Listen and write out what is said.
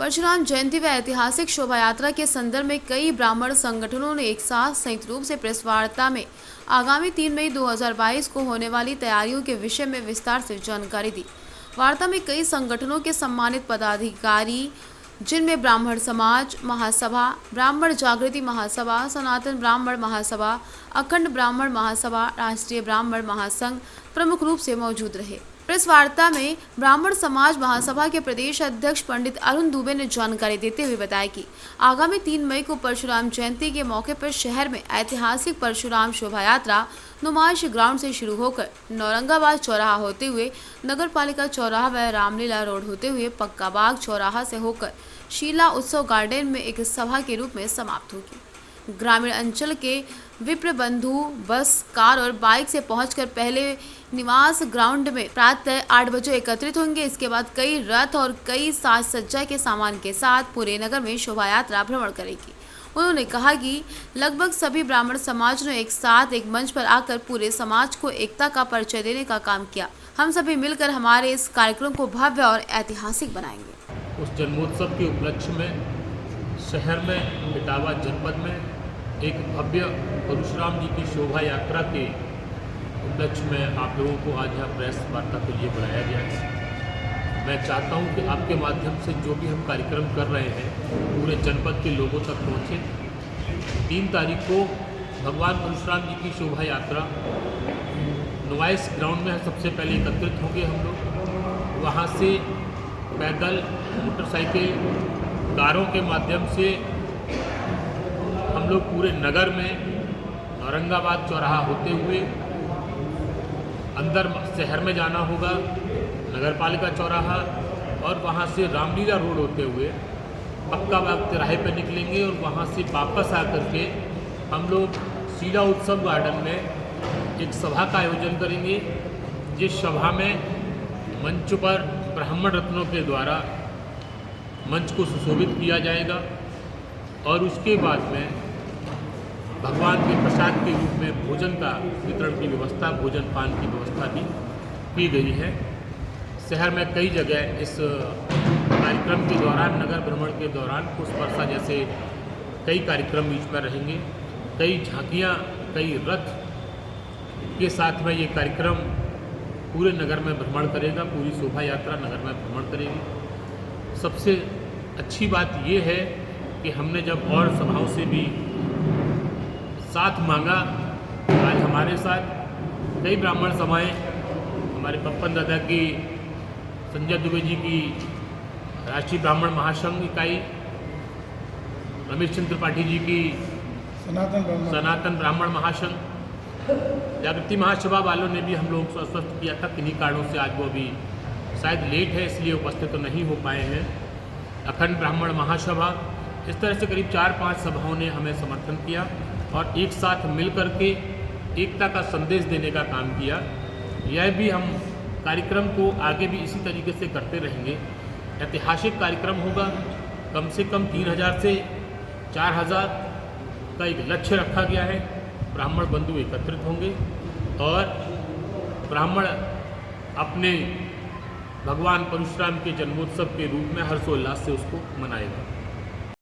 परशुराम जयंती व ऐतिहासिक शोभा यात्रा के संदर्भ में कई ब्राह्मण संगठनों ने एक साथ संयुक्त रूप से प्रेस वार्ता में आगामी 3 मई 2022 को होने वाली तैयारियों के विषय में विस्तार से जानकारी दी। वार्ता में कई संगठनों के सम्मानित पदाधिकारी, जिनमें ब्राह्मण समाज महासभा, ब्राह्मण जागृति महासभा, सनातन ब्राह्मण महासभा, अखंड ब्राह्मण महासभा, राष्ट्रीय ब्राह्मण महासंघ प्रमुख रूप से मौजूद रहे। प्रेस वार्ता में ब्राह्मण समाज महासभा के प्रदेश अध्यक्ष पंडित अरुण दुबे ने जानकारी देते हुए बताया कि आगामी 3 मई को परशुराम जयंती के मौके पर शहर में ऐतिहासिक परशुराम शोभा यात्रा नुमाइश ग्राउंड से शुरू होकर नौरंगाबाद चौराहा होते हुए नगर पालिका चौराहा व रामलीला रोड होते हुए पक्का बाग चौराहा से होकर शीला उत्सव गार्डन में एक सभा के रूप में समाप्त होगी। ग्रामीण अंचल के विप्र बंधु बस, कार और बाइक से पहुंचकर पहले निवास ग्राउंड में प्रातः 8 बजे एकत्रित होंगे। इसके बाद कई रथ और कई साज सज्जा के सामान के साथ पूरे नगर में शोभा यात्रा भ्रमण करेगी। उन्होंने कहा कि लगभग सभी ब्राह्मण समाज ने एक साथ एक मंच पर आकर पूरे समाज को एकता का परिचय देने का काम किया। हम सभी मिलकर हमारे इस कार्यक्रम को भव्य और ऐतिहासिक बनाएंगे। उस जन्मोत्सव के उपलक्ष्य में शहर में इटावा जनपद में एक भव्य परशुराम जी की शोभा यात्रा के उपलक्ष्य में आप लोगों को आज यहाँ प्रेस वार्ता के लिए बुलाया गया है। मैं चाहता हूँ कि आपके माध्यम से जो भी हम कार्यक्रम कर रहे हैं पूरे जनपद के लोगों तक पहुँचे। 3 तारीख को भगवान परशुराम जी की शोभा यात्रा नुमाइश ग्राउंड में सबसे पहले एकत्रित होंगे हम लोग। वहाँ से पैदल, मोटरसाइकिल, कारों के माध्यम से हम लोग पूरे नगर में औरंगाबाद चौराहा होते हुए अंदर शहर में जाना होगा, नगर पालिका चौराहा, और वहाँ से रामलीला रोड होते हुए पक्का बाग तिराहे पर निकलेंगे और वहाँ से वापस आकर के हम लोग शीला उत्सव गार्डन में एक सभा का आयोजन करेंगे। जिस सभा में मंच पर ब्राह्मण रत्नों के द्वारा मंच को सुशोभित किया जाएगा और उसके बाद में भगवान के प्रसाद के रूप में भोजन का वितरण की व्यवस्था, भोजन पान की व्यवस्था भी की गई है। शहर में कई जगह इस कार्यक्रम के दौरान, नगर भ्रमण के दौरान पुष्प वर्षा जैसे कई कार्यक्रम बीच में रहेंगे। कई झांकियाँ, कई रथ के साथ में ये कार्यक्रम पूरे नगर में भ्रमण करेगा, पूरी शोभा यात्रा नगर में भ्रमण करेगी। सबसे अच्छी बात ये है कि हमने जब और सभाओं से भी साथ मांगा, आज हमारे साथ कई ब्राह्मण सभाएं, हमारे पप्पन दादा की, संजय दुबे जी की राष्ट्रीय ब्राह्मण महासंघ इकाई, रमेश चंद्र त्रिपाठी जी की सनातन ब्राह्मण महासंघ, जागृति महासभा वालों ने भी हम लोगों को आश्वस्त किया था। किन्हीं कारणों से आज वो अभी शायद लेट है, इसलिए उपस्थित तो नहीं हो पाए हैं। अखंड ब्राह्मण महासभा, इस तरह से करीब 4-5 सभाओं ने हमें समर्थन किया और एक साथ मिल कर के एकता का संदेश देने का काम किया। यह भी हम कार्यक्रम को आगे भी इसी तरीके से करते रहेंगे। ऐतिहासिक कार्यक्रम होगा, कम से कम 3000 से 4000 का एक लक्ष्य रखा गया है। ब्राह्मण बंधु एकत्रित होंगे और ब्राह्मण अपने भगवान परशुराम के जन्मोत्सव के रूप में हर्षोल्लास से उसको मनाएगा।